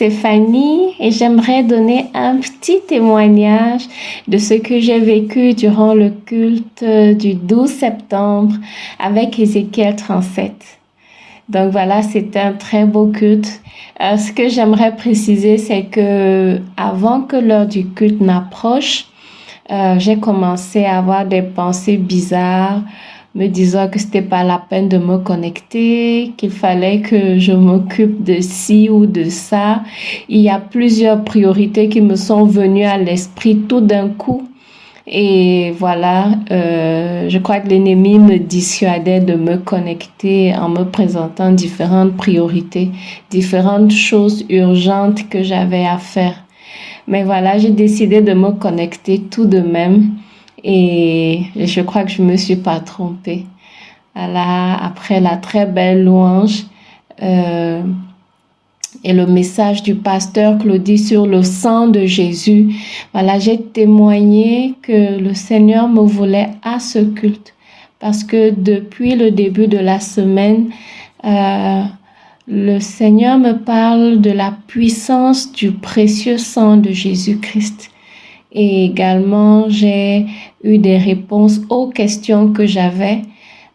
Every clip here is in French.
c'est Fanny et j'aimerais donner un petit témoignage de ce que j'ai vécu durant le culte du 12 septembre avec Ézéchiel 37. Donc voilà, c'était un très beau culte. Ce que j'aimerais préciser, c'est que avant que l'heure du culte n'approche, j'ai commencé à avoir des pensées bizarres, me disant que c'était pas la peine de me connecter, qu'il fallait que je m'occupe de ci ou de ça. Il y a plusieurs priorités qui me sont venues à l'esprit tout d'un coup. Et voilà, je crois que l'ennemi me dissuadait de me connecter en me présentant différentes priorités, différentes choses urgentes que j'avais à faire. Mais voilà, j'ai décidé de me connecter tout de même et je crois que je me suis pas trompée. Voilà, après la très belle louange euh, et le message du pasteur Claudie sur le sang de Jésus, voilà, j'ai témoigné que le Seigneur me voulait à ce culte parce que depuis le début de la semaine, le Seigneur me parle de la puissance du précieux sang de Jésus-Christ. Et également, j'ai eu des réponses aux questions que j'avais.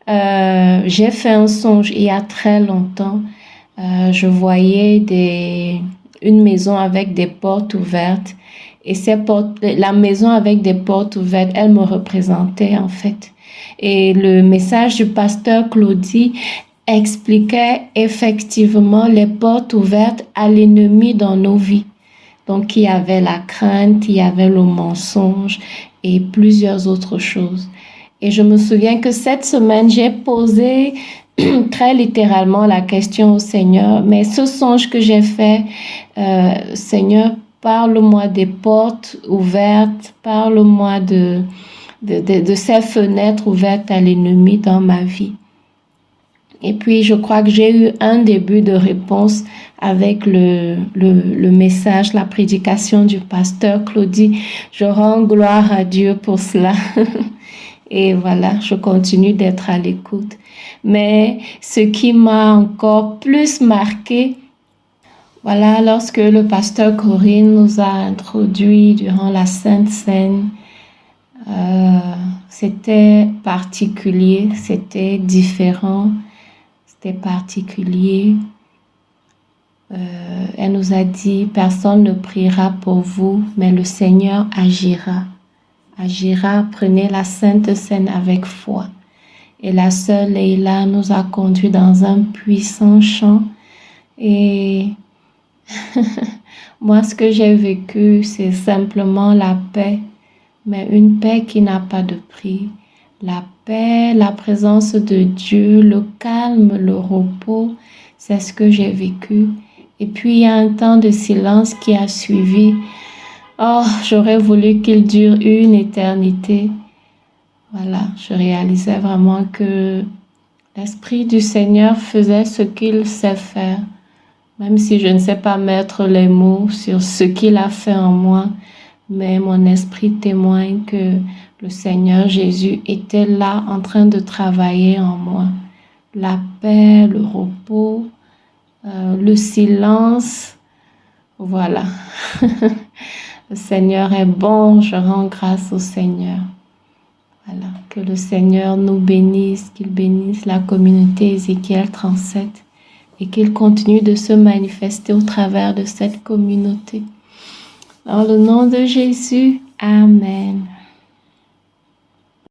J'ai fait un songe il y a très longtemps. Je voyais une maison avec des portes ouvertes. Et la maison avec des portes ouvertes, elle me représentait en fait. Et le message du pasteur Claudie expliquait effectivement les portes ouvertes à l'ennemi dans nos vies. Donc, il y avait la crainte, il y avait le mensonge et plusieurs autres choses. Et je me souviens que cette semaine, j'ai posé très littéralement la question au Seigneur, mais ce songe que j'ai fait, Seigneur, parle-moi des portes ouvertes, parle-moi de ces fenêtres ouvertes à l'ennemi dans ma vie. Et puis, je crois que j'ai eu un début de réponse avec le message, la prédication du pasteur Claudie. Je rends gloire à Dieu pour cela. Et voilà, je continue d'être à l'écoute. Mais ce qui m'a encore plus marqué, voilà, lorsque le pasteur Corinne nous a introduits durant la Sainte Seine, c'était particulier, c'était différent. C'était particulier. Elle nous a dit, personne ne priera pour vous, mais le Seigneur agira. Agira, prenez la Sainte Seine avec foi. Et la sœur Leïla nous a conduits dans un puissant chant. Et moi, ce que j'ai vécu, c'est simplement la paix, mais une paix qui n'a pas de prix. La paix, la présence de Dieu, le calme, le repos, c'est ce que j'ai vécu. Et puis, il y a un temps de silence qui a suivi. Oh, j'aurais voulu qu'il dure une éternité. Voilà, je réalisais vraiment que l'Esprit du Seigneur faisait ce qu'il sait faire. Même si je ne sais pas mettre les mots sur ce qu'il a fait en moi, mais mon esprit témoigne que le Seigneur Jésus était là en train de travailler en moi. La paix, le repos, le silence, voilà. Le Seigneur est bon, je rends grâce au Seigneur. Voilà, que le Seigneur nous bénisse, qu'il bénisse la communauté Ézéchiel 37 et qu'il continue de se manifester au travers de cette communauté. Dans le nom de Jésus, Amen.